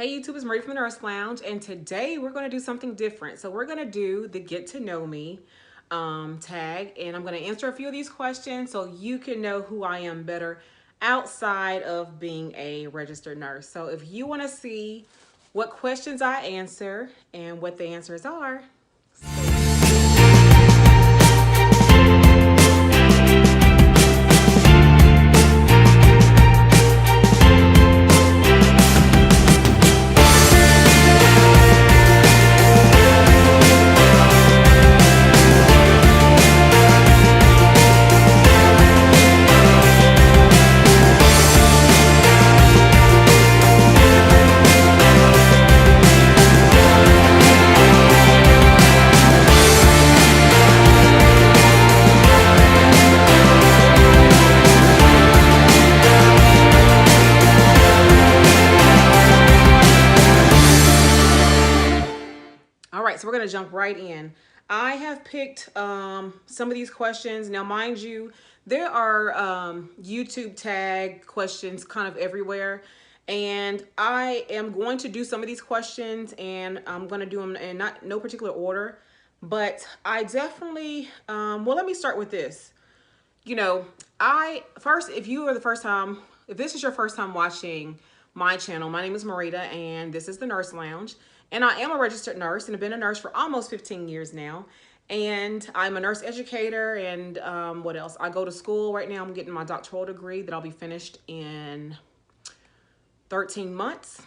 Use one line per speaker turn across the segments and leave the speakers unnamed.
Hey YouTube, it's Marie from the Nurse Lounge, and today we're going to do something different. So we're going to do the Get to Know Me tag, and I'm going to answer a few of these questions so you can know who I am better outside of being a registered nurse. So if you want to see what questions I answer and what the answers are, all right, so we're going to jump right in. I have picked some of these questions. Now, mind you, there are YouTube tag questions kind of everywhere. And I am going to do some of these questions and I'm going to do them in no particular order. But I definitely, well, let me start with this. You know, if you are the first time, if this is your first time watching my channel, my name is Marita and this is the Nurse Lounge. And I am a registered nurse and have been a nurse for almost 15 years now. And I'm a nurse educator and what else? I go to school right now. I'm getting my doctoral degree that I'll be finished in 13 months.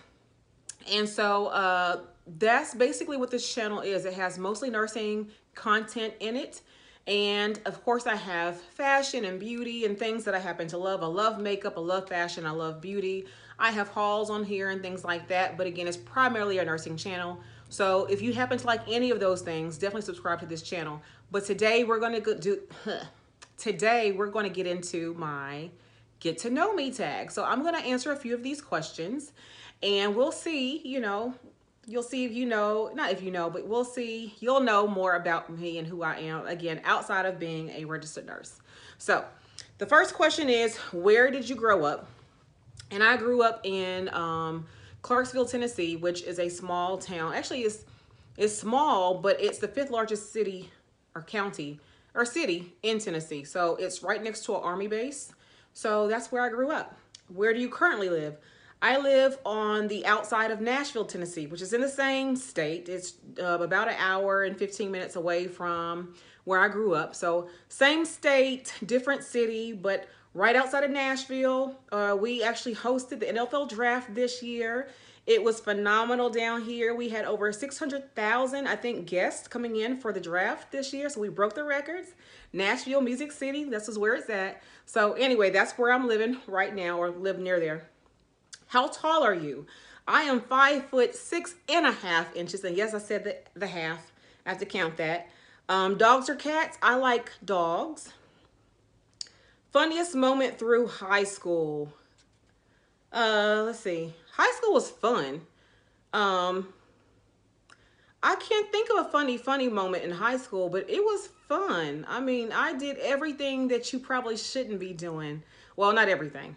And so that's basically what this channel is. It has mostly nursing content in it. And of course I have fashion and beauty and things that I happen to love. I love makeup, I love fashion, I love beauty. I have hauls on here and things like that. But again, it's primarily a nursing channel. So if you happen to like any of those things, definitely subscribe to this channel. But today we're going to get into my Get to Know Me tag. So I'm going to answer a few of these questions and we'll see, you'll see if you know, not if you know, but we'll see, you'll know more about me and who I am, again, outside of being a registered nurse. So the first question is, where did you grow up? And I grew up in Clarksville, Tennessee, which is a small town. Actually, it's small, but it's the 5th largest city or county or city in Tennessee. So it's right next to an Army base. So that's where I grew up. Where do you currently live? I live on the outside of Nashville, Tennessee, which is in the same state. It's about an hour and 15 minutes away from where I grew up. So same state, different city, but right outside of Nashville. We actually hosted the NFL draft this year. It was phenomenal down here. We had over 600,000, I think, guests coming in for the draft this year. So we broke the records. Nashville, Music City, this is where it's at. So anyway, that's where I'm living right now, or live near there. How tall are you? I am 5'6.5" and yes, I said the half. I have to count that. Dogs or cats? I like dogs. Funniest moment through high school. Let's see. High school was fun. I can't think of a funny moment in high school, but it was fun. I mean, I did everything that you probably shouldn't be doing. Well, not everything,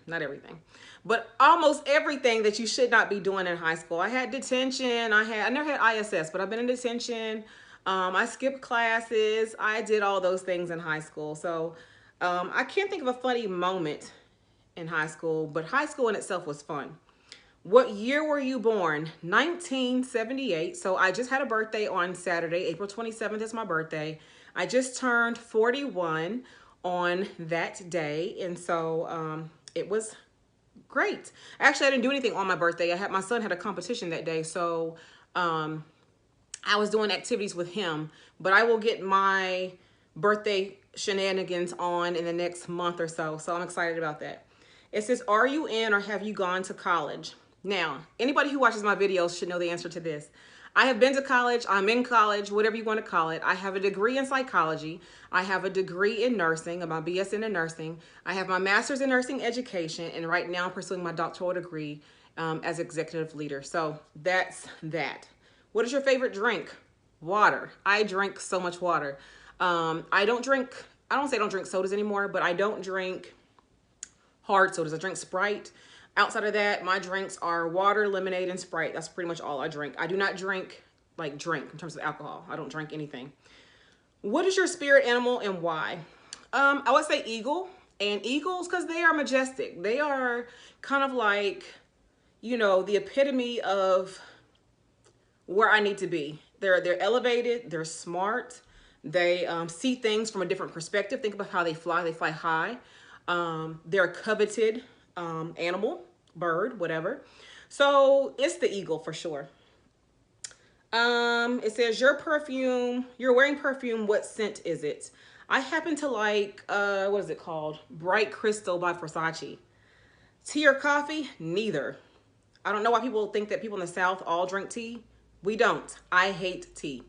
but almost everything that you should not be doing in high school. I had detention. I never had ISS, but I've been in detention. I skipped classes. I did all those things in high school. So I can't think of a funny moment in high school, but high school in itself was fun. What year were you born? 1978. So I just had a birthday on Saturday. April 27th is my birthday. I just turned 41 on that day. And so it was great. Actually, I didn't do anything on my birthday. My son had a competition that day. So I was doing activities with him. But I will get my birthday shenanigans on in the next month or so. So I'm excited about that. It says, are you in or have you gone to college? Now, anybody who watches my videos should know the answer to this. I have been to college. I'm in college, whatever you want to call it. I have a degree in psychology. I have a degree in nursing, my BSN in nursing. I have my master's in nursing education. And right now I'm pursuing my doctoral degree as executive leader. So that's that. What is your favorite drink? Water. I drink so much water. I don't say I don't drink sodas anymore, but I don't drink hard sodas. I drink Sprite. Outside of that, my drinks are water, lemonade, and Sprite. That's pretty much all I drink. I do not drink, like drink in terms of alcohol. I don't drink anything. What is your spirit animal and why? I would say eagle. And eagles, because they are majestic. They are kind of like, you know, the epitome of where I need to be. They're elevated. They're smart. They see things from a different perspective. Think about how they fly. They fly high. They're a coveted animal, bird, whatever. So it's the eagle for sure. It says your perfume, you're wearing perfume. What scent is it? I happen to like, what is it called? Bright Crystal by Versace. Tea or coffee? Neither. I don't know why people think that people in the South all drink tea. We don't. I hate tea.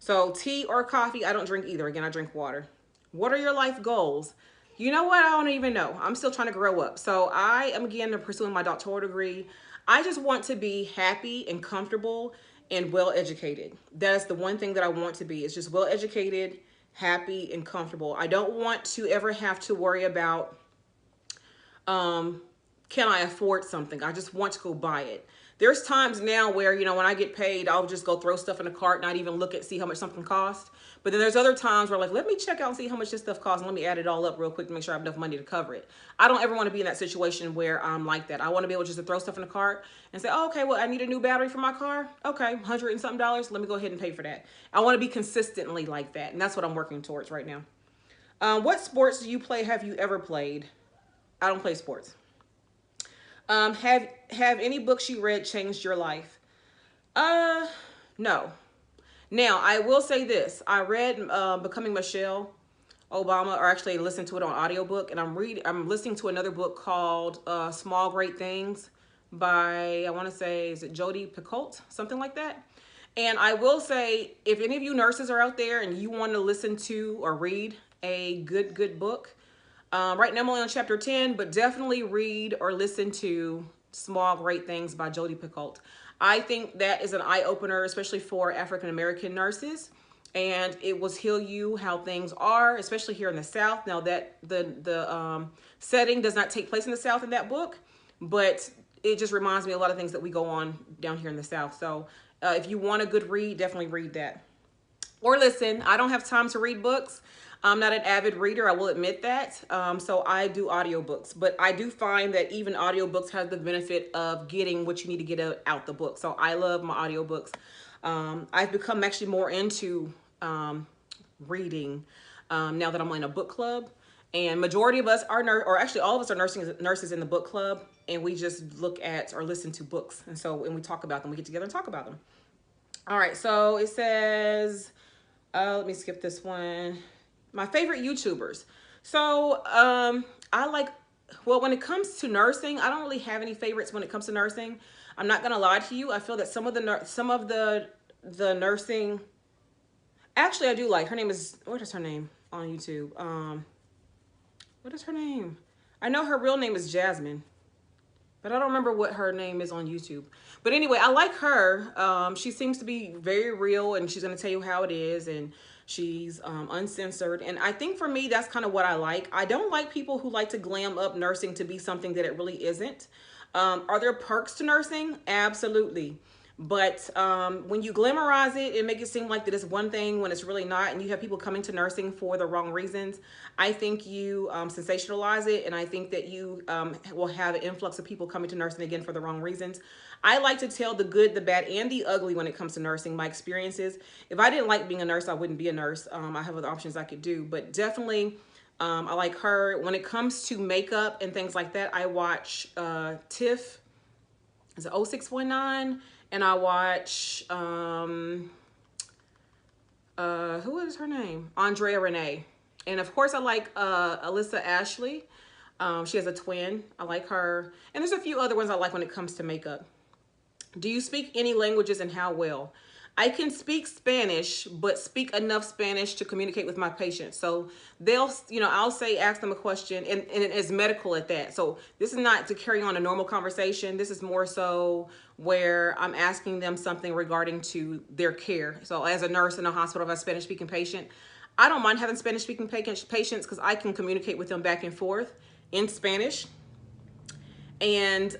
So tea or coffee, I don't drink either. Again, I drink water. What are your life goals? You know what? I don't even know. I'm still trying to grow up. So I am again pursuing my doctoral degree. I just want to be happy and comfortable and well educated. That is the one thing that I want to be. It's just well educated, happy, and comfortable. I don't want to ever have to worry about can I afford something? I just want to go buy it. There's times now where, you know, when I get paid, I'll just go throw stuff in a cart, not even look at, see how much something costs. But then there's other times where like, let me check out and see how much this stuff costs and let me add it all up real quick to make sure I have enough money to cover it. I don't ever want to be in that situation where I'm like that. I want to be able just to throw stuff in a cart and say, oh, okay, well, I need a new battery for my car. Okay, $100 and something. Let me go ahead and pay for that. I want to be consistently like that. And that's what I'm working towards right now. What sports do you play? Have you ever played? I don't play sports. Have any books you read changed your life? No. Now, I will say this. I read Becoming Michelle Obama, or actually listened to it on audiobook, and I'm listening to another book called Small Great Things by, I want to say, is it Jodi Picoult? Something like that. And I will say, if any of you nurses are out there and you want to listen to or read a good book, right now I'm only on chapter 10, but definitely read or listen to Small Great Things by Jodi Picoult. I think that is an eye-opener, especially for African-American nurses, and it will heal you how things are, especially here in the South. Now that the setting does not take place in the South in that book, but it just reminds me of a lot of things that we go on down here in the South. So if you want a good read, definitely read that. Or listen. I don't have time to read books. I'm not an avid reader, I will admit that. So I do audiobooks, but I do find that even audiobooks have the benefit of getting what you need to get out the book. So I love my audiobooks. I've become actually more into reading now that I'm in a book club. And majority of us are, or actually all of us are nurses in the book club, and we just look at or listen to books. And so when we talk about them, we get together and talk about them. All right, so it says, let me skip this one. My favorite YouTubers. So I like, well, when it comes to nursing, I don't really have any favorites when it comes to nursing. I'm not gonna lie to you. I feel that some of the nursing, actually I do like, her name is, what is her name on YouTube? What is her name? I know her real name is Jasmine, but I don't remember what her name is on YouTube. But anyway, I like her. She seems to be very real, and she's gonna tell you how it is, and she's uncensored. And I think for me, that's kind of what I like. I don't like people who like to glam up nursing to be something that it really isn't. Are there perks to nursing? Absolutely. But when you glamorize it and make it seem like that it's one thing when it's really not, and you have people coming to nursing for the wrong reasons, I think you sensationalize it, and I think that you will have an influx of people coming to nursing again for the wrong reasons. I like to tell the good, the bad, and the ugly when it comes to nursing, my experiences. If I didn't like being a nurse, I wouldn't be a nurse. I have other options I could do, but definitely I like her. When it comes to makeup and things like that, I watch Tiff, is it 0619? And I watch, who is her name? Andrea Renee. And of course I like Alyssa Ashley. She has a twin. I like her. And there's a few other ones I like when it comes to makeup. Do you speak any languages, and how well? I can speak Spanish, but speak enough Spanish to communicate with my patients. So they'll, you know, I'll say, ask them a question, and it's medical at that. So this is not to carry on a normal conversation. This is more so where I'm asking them something regarding to their care. So as a nurse in a hospital, if I have a Spanish speaking patient, I don't mind having Spanish speaking patients because I can communicate with them back and forth in Spanish. and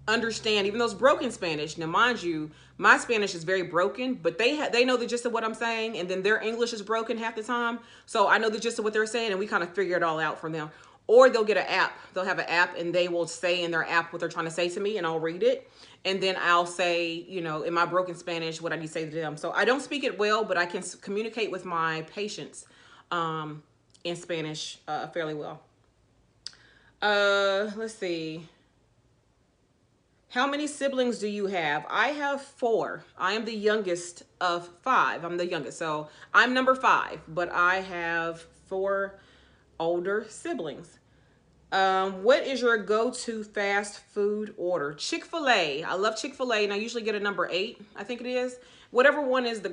understand even those broken Spanish. Now, mind you, my Spanish is very broken, but they know the gist of what I'm saying, and then their English is broken half the time. So I know the gist of what they're saying, and we kind of figure it all out from them. Or they'll get an app. They'll have an app, and they will say in their app what they're trying to say to me, and I'll read it, and then I'll say, in my broken Spanish, what I need to say to them. So I don't speak it well, but I can communicate with my patients in Spanish fairly well. Let's see. How many siblings do you have? I have 4. I am the youngest of 5. I'm the youngest. So I'm number 5, but I have 4 older siblings. What is your go-to fast food order? Chick-fil-A. I love Chick-fil-A, and I usually get a number 8, I think it is. Whatever one is the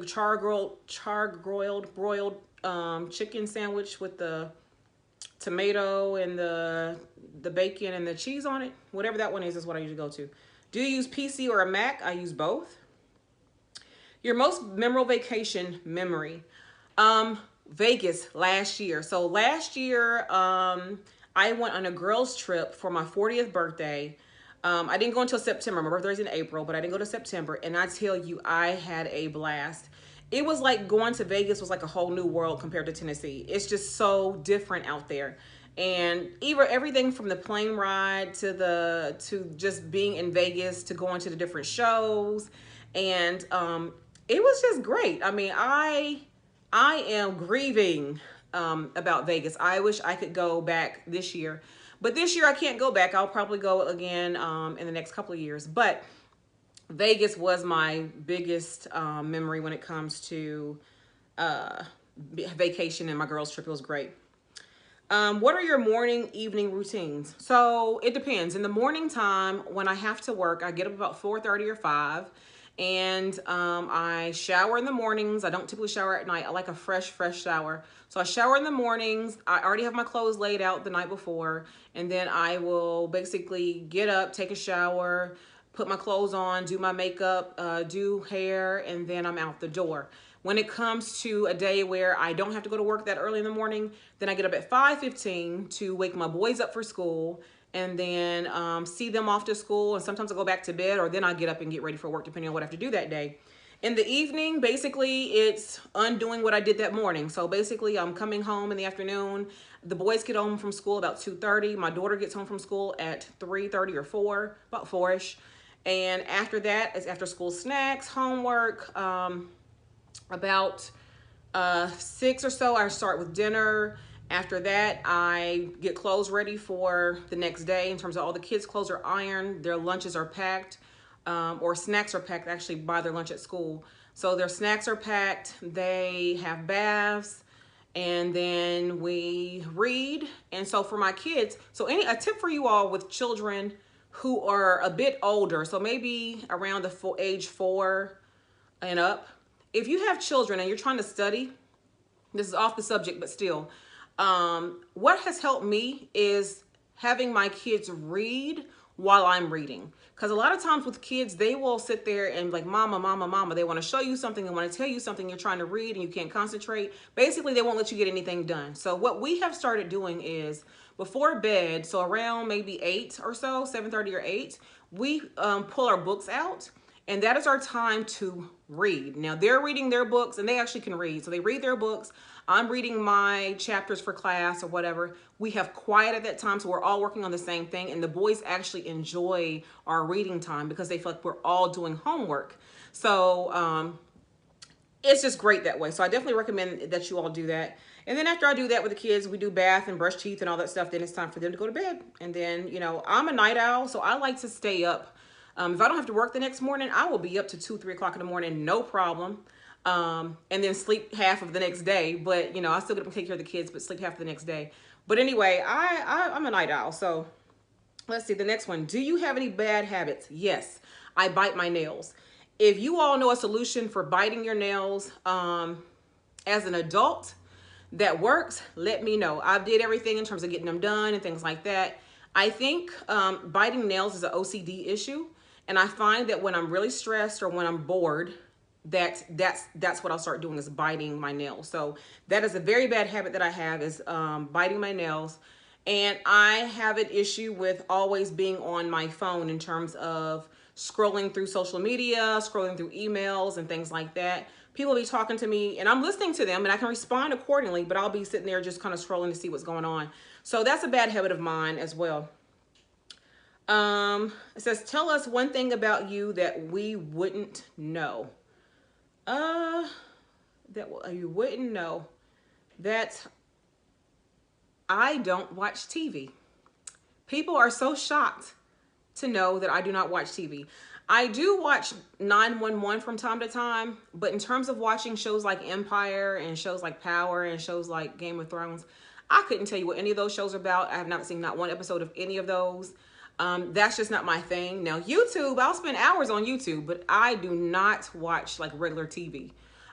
broiled chicken sandwich with the tomato and the bacon and the cheese on it. Whatever that one is what I usually go to. Do you use PC or a Mac? I use both. Your most memorable vacation memory? Vegas last year. So last year, I went on a girls trip for my 40th birthday. I didn't go until September. My birthday's in April, but I didn't go to September. And I tell you, I had a blast. It was like going to Vegas was like a whole new world compared to Tennessee. It's just so different out there. And even everything from the plane ride to just being in Vegas to going to the different shows. And it was just great. I mean, I am grieving about Vegas. I wish I could go back this year. But this year I can't go back. I'll probably go again in the next couple of years. But Vegas was my biggest memory when it comes to vacation and my girls' trip. It was great. What are your morning, evening routines? So it depends. In the morning time, when I have to work, I get up about 4:30 or 5. And I shower in the mornings. I don't typically shower at night. I like a fresh shower. So I shower in the mornings. I already have my clothes laid out the night before. And then I will basically get up, take a shower, put my clothes on, do my makeup, do hair, and then I'm out the door. When it comes to a day where I don't have to go to work that early in the morning, then I get up at 5:15 to wake my boys up for school, and then see them off to school. And sometimes I go back to bed, or then I get up and get ready for work, depending on what I have to do that day. In the evening, basically, it's undoing what I did that morning. So basically, I'm coming home in the afternoon. The boys get home from school about 2:30. My daughter gets home from school at 3:30 or 4, about 4-ish. And after that, it's after school snacks, homework. About 6 or so, I start with dinner. After that, I get clothes ready for the next day in terms of all the kids' clothes are ironed, their lunches are packed, or snacks are packed, actually buy their lunch at school. So their snacks are packed, they have baths, and then we read. And so for my kids, so a tip for you all with children who are a bit older, so maybe around the age 4 and up, if you have children and you're trying to study, this is off the subject, but still, what has helped me is having my kids read while I'm reading. Because a lot of times with kids, they will sit there and like, mama, mama, mama. They want to show you something. They want to tell you something you're trying to read and you can't concentrate. Basically, they won't let you get anything done. So what we have started doing is before bed, so around maybe 8 or so, 7:30 or 8, we pull our books out. And that is our time to read. Now they're reading their books and they actually can read. So they read their books. I'm reading my chapters for class or whatever. We have quiet at that time. So we're all working on the same thing. And the boys actually enjoy our reading time because they feel like we're all doing homework. So it's just great that way. So I definitely recommend that you all do that. And then after I do that with the kids, we do bath and brush teeth and all that stuff. Then it's time for them to go to bed. And then, I'm a night owl, so I like to stay up. If I don't have to work the next morning, I will be up to 2-3 o'clock in the morning, no problem. And then sleep half of the next day. But, I still get up and take care of the kids, but sleep half of the next day. But anyway, I'm a night owl. So let's see the next one. Do you have any bad habits? Yes, I bite my nails. If you all know a solution for biting your nails as an adult that works, let me know. I did everything in terms of getting them done and things like that. I think biting nails is an OCD issue. And I find that when I'm really stressed or when I'm bored, that's what I'll start doing, is biting my nails. So that is a very bad habit that I have, is biting my nails. And I have an issue with always being on my phone in terms of scrolling through social media, scrolling through emails and things like that. People be talking to me and I'm listening to them and I can respond accordingly, but I'll be sitting there just kind of scrolling to see what's going on. So that's a bad habit of mine as well. It says, tell us one thing about you that we wouldn't know. Uh, that you wouldn't know. That I don't watch TV. People are so shocked to know that I do not watch TV. I do watch 911 from time to time, but in terms of watching shows like Empire and shows like Power and shows like Game of Thrones, I couldn't tell you what any of those shows are about. I have not seen not one episode of any of those. That's just not my thing. Now, YouTube, I'll spend hours on YouTube, but I do not watch like regular TV.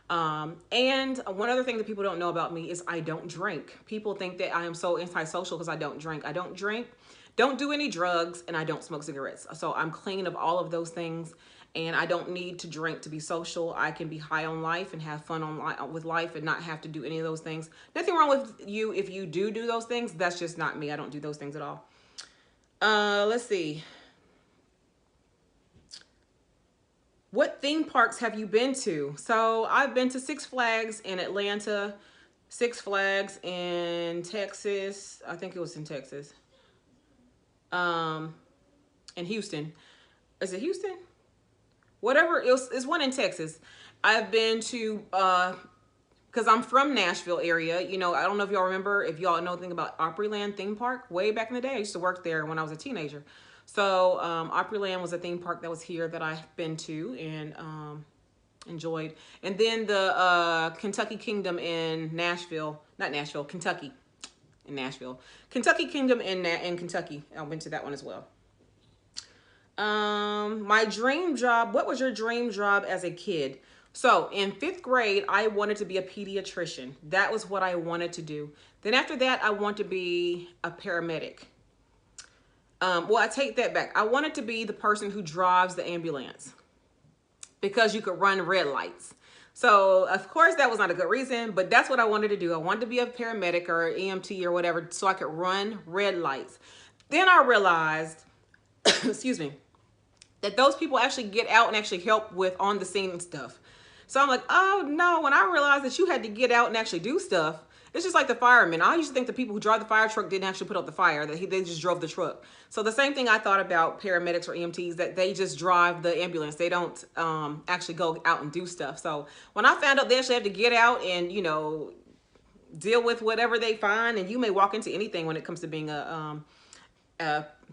And one other thing that people don't know about me is I don't drink. People think that I am so antisocial because I don't drink. I don't drink, don't do any drugs, and I don't smoke cigarettes. So I'm clean of all of those things, and I don't need to drink to be social. I can be high on life and have fun with life and not have to do any of those things. Nothing wrong with you if you do those things. That's just not me. I don't do those things at all. Let's see. What theme parks have you been to? So I've been to Six Flags in Atlanta, Six Flags in Texas. I think it was in Texas. In Houston. Is it Houston? Whatever. It's one in Texas. I've been to, because I'm from Nashville area. You know, I don't know if y'all remember, if y'all know anything about Opryland theme park. Way back in the day, I used to work there when I was a teenager. So Opryland was a theme park that was here that I've been to and enjoyed. And then the Kentucky Kingdom in Nashville, not Nashville, Kentucky, in Nashville. Kentucky Kingdom in Kentucky. I went to that one as well. My dream job, what was your dream job as a kid? So in 5th grade, I wanted to be a pediatrician. That was what I wanted to do. Then after that, I wanted to be a paramedic. Well, I take that back. I wanted to be the person who drives the ambulance because you could run red lights. So of course that was not a good reason, but that's what I wanted to do. I wanted to be a paramedic or EMT or whatever so I could run red lights. Then I realized, excuse me, that those people actually get out and actually help with on the scene stuff. So I'm like, oh no, when I realized that you had to get out and actually do stuff, it's just like the firemen. I used to think the people who drive the fire truck didn't actually put out the fire, that they just drove the truck. So the same thing I thought about paramedics or EMTs, that they just drive the ambulance. They don't actually go out and do stuff. So when I found out they actually have to get out and, you know, deal with whatever they find, and you may walk into anything when it comes to being a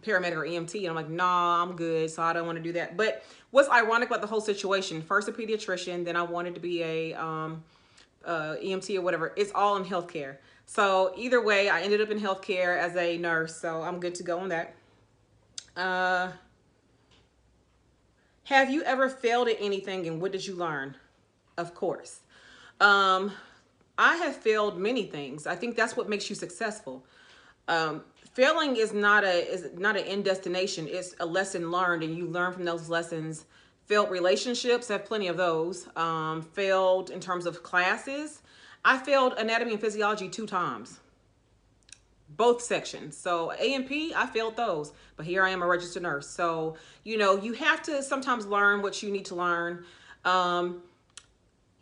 paramedic or EMT, and I'm like, nah, I'm good, so I don't want to do that. But what's ironic about the whole situation, first a pediatrician, then I wanted to be a EMT or whatever, it's all in healthcare. So either way, I ended up in healthcare as a nurse, so I'm good to go on that. Have you ever failed at anything, and what did you learn? Of course. I have failed many things. I think that's what makes you successful. Failing is not an end destination. It's a lesson learned, and you learn from those lessons. Failed relationships, I have plenty of those. Failed in terms of classes. I failed anatomy and physiology 2 times. Both sections. So A&P, I failed those. But here I am, a registered nurse. So, you know, you have to sometimes learn what you need to learn.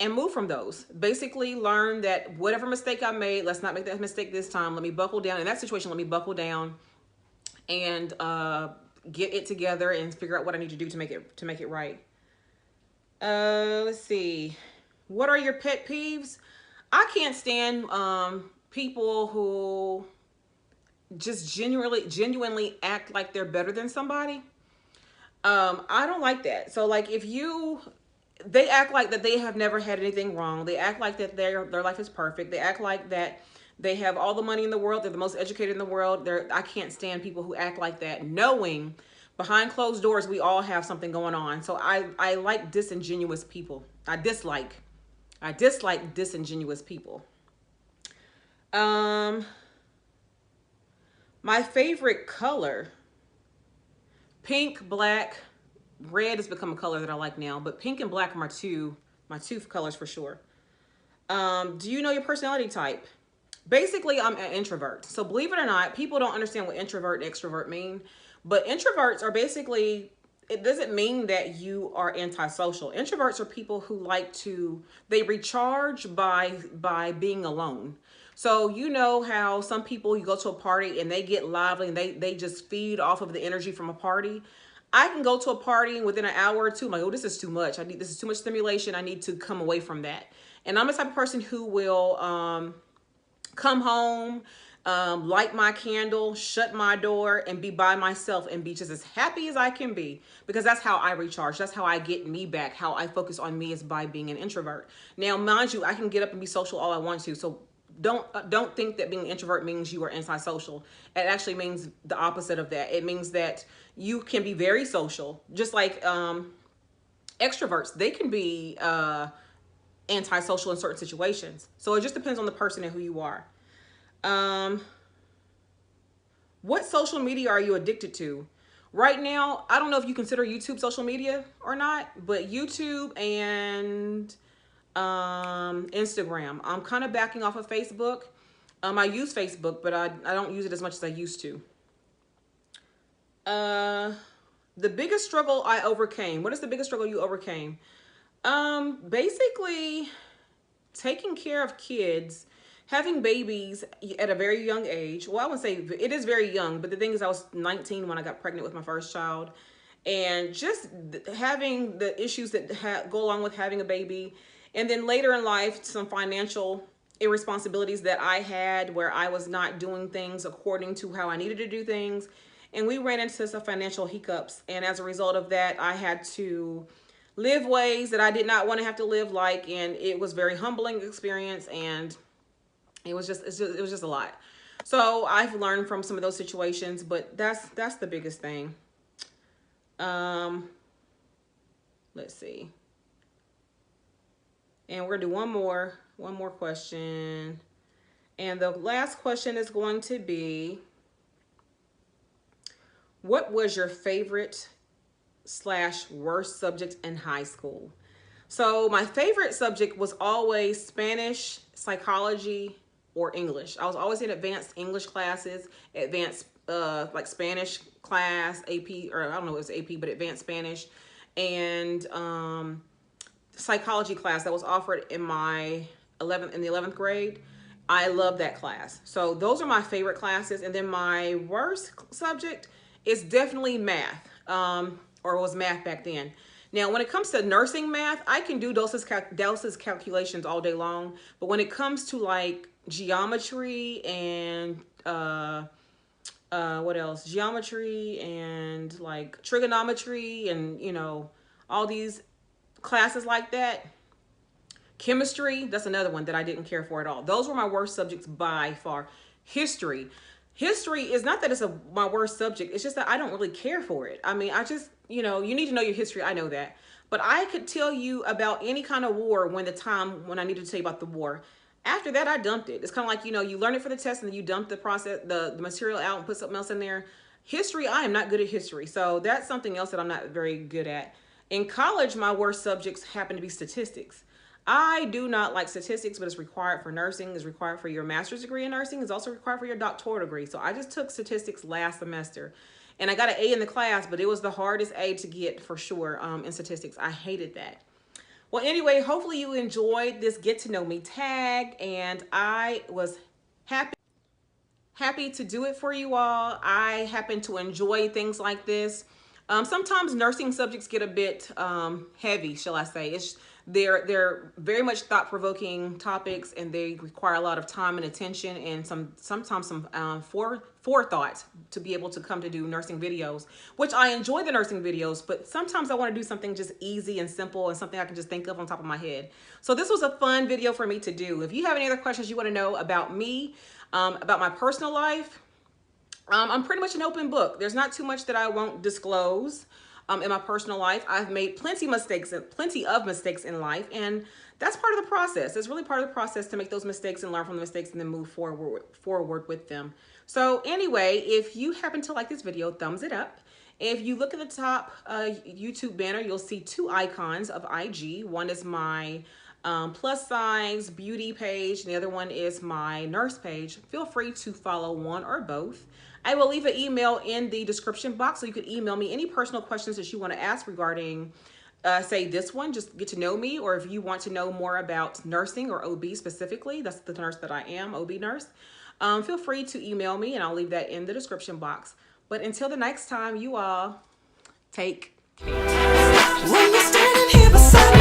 And move from those. Basically learn that whatever mistake I made, let's not make that mistake this time. Let me buckle down. In that situation, let me buckle down and get it together and figure out what I need to do to make it right. Let's see. What are your pet peeves? I can't stand people who just genuinely act like they're better than somebody. I don't like that. So like if they act like that they have never had anything wrong. They act like that their life is perfect. They act like that they have all the money in the world. They're the most educated in the world. I can't stand people who act like that, knowing behind closed doors we all have something going on. So I like disingenuous people. I dislike disingenuous people. My favorite color, pink, black. Red has become a color that I like now, but pink and black are my two colors for sure. Do you know your personality type? Basically, I'm an introvert. So believe it or not, people don't understand what introvert and extrovert mean. But introverts are basically, it doesn't mean that you are antisocial. Introverts are people who like to, they recharge by being alone. So you know how some people, you go to a party and they get lively and they just feed off of the energy from a party. I can go to a party and within an hour or two, I'm like, oh, this is too much. This is too much stimulation. I need to come away from that. And I'm the type of person who will come home, light my candle, shut my door, and be by myself and be just as happy as I can be, because that's how I recharge. That's how I get me back. How I focus on me is by being an introvert. Now, mind you, I can get up and be social all I want to. So don't think that being an introvert means you are antisocial. It actually means the opposite of that. It means that you can be very social, just like extroverts. They can be antisocial in certain situations. So it just depends on the person and who you are. What social media are you addicted to? Right now, I don't know if you consider YouTube social media or not, but YouTube and Instagram. I'm kind of backing off of Facebook. I use Facebook, but I don't use it as much as I used to. The biggest struggle I overcame. What is the biggest struggle you overcame? Basically taking care of kids, having babies at a very young age. Well, I wouldn't say it is very young, but the thing is I was 19 when I got pregnant with my first child. And just having the issues that go along with having a baby. And then later in life, some financial irresponsibilities that I had where I was not doing things according to how I needed to do things. And we ran into some financial hiccups. And as a result of that, I had to live ways that I did not want to have to live like. And it was a very humbling experience. And it was just a lot. So I've learned from some of those situations, but that's the biggest thing. Let's see. And we're gonna do one more question. And the last question is going to be, what was your favorite / worst subject in high school? So my favorite subject was always Spanish, psychology, or English. I was always in advanced English classes, advanced like Spanish class, AP, or I don't know if it was AP, but advanced Spanish, and psychology class that was offered in my the 11th grade. I love that class. So those are my favorite classes. And then my worst subject is definitely math, or was math back then. Now, when it comes to nursing math, I can do Doses calculations all day long. But when it comes to like geometry and what else? Geometry and like trigonometry and, you know, all these classes like that. Chemistry, that's another one that I didn't care for at all. Those were my worst subjects by far. History is not that it's my worst subject. It's just that I don't really care for it. I mean, I just, you know, you need to know your history. I know that. But I could tell you about any kind of war when I needed to tell you about the war. After that, I dumped it. It's kind of like, you know, you learn it for the test and then you dump the material out and put something else in there. History, I am not good at history. So that's something else that I'm not very good at. In college, my worst subjects happen to be statistics. I do not like statistics, but it's required for nursing. It's required for your master's degree in nursing. It's also required for your doctoral degree. So I just took statistics last semester. And I got an A in the class, but it was the hardest A to get for sure in statistics. I hated that. Well, anyway, hopefully you enjoyed this Get to Know Me tag. And I was happy to do it for you all. I happen to enjoy things like this. Sometimes nursing subjects get a bit heavy, shall I say. They're very much thought-provoking topics, and they require a lot of time and attention, and sometimes some forethought to be able to come to do nursing videos, which I enjoy the nursing videos, but sometimes I want to do something just easy and simple and something I can just think of on top of my head. So this was a fun video for me to do. If you have any other questions you want to know about me, about my personal life, I'm pretty much an open book. There's not too much that I won't disclose. In my personal life, I've made plenty of mistakes in life, and that's part of the process. It's really part of the process to make those mistakes and learn from the mistakes and then move forward with them. So anyway, if you happen to like this video, thumbs it up. If you look at the top YouTube banner, you'll see two icons of IG. One is my plus size beauty page, and the other one is my nurse page. Feel free to follow one or both. I will leave an email in the description box so you can email me any personal questions that you want to ask regarding, say, this one, just get to know me, or if you want to know more about nursing or OB specifically, that's the nurse that I am, OB nurse. Feel free to email me, and I'll leave that in the description box. But until the next time, you all take care. When you're standing here beside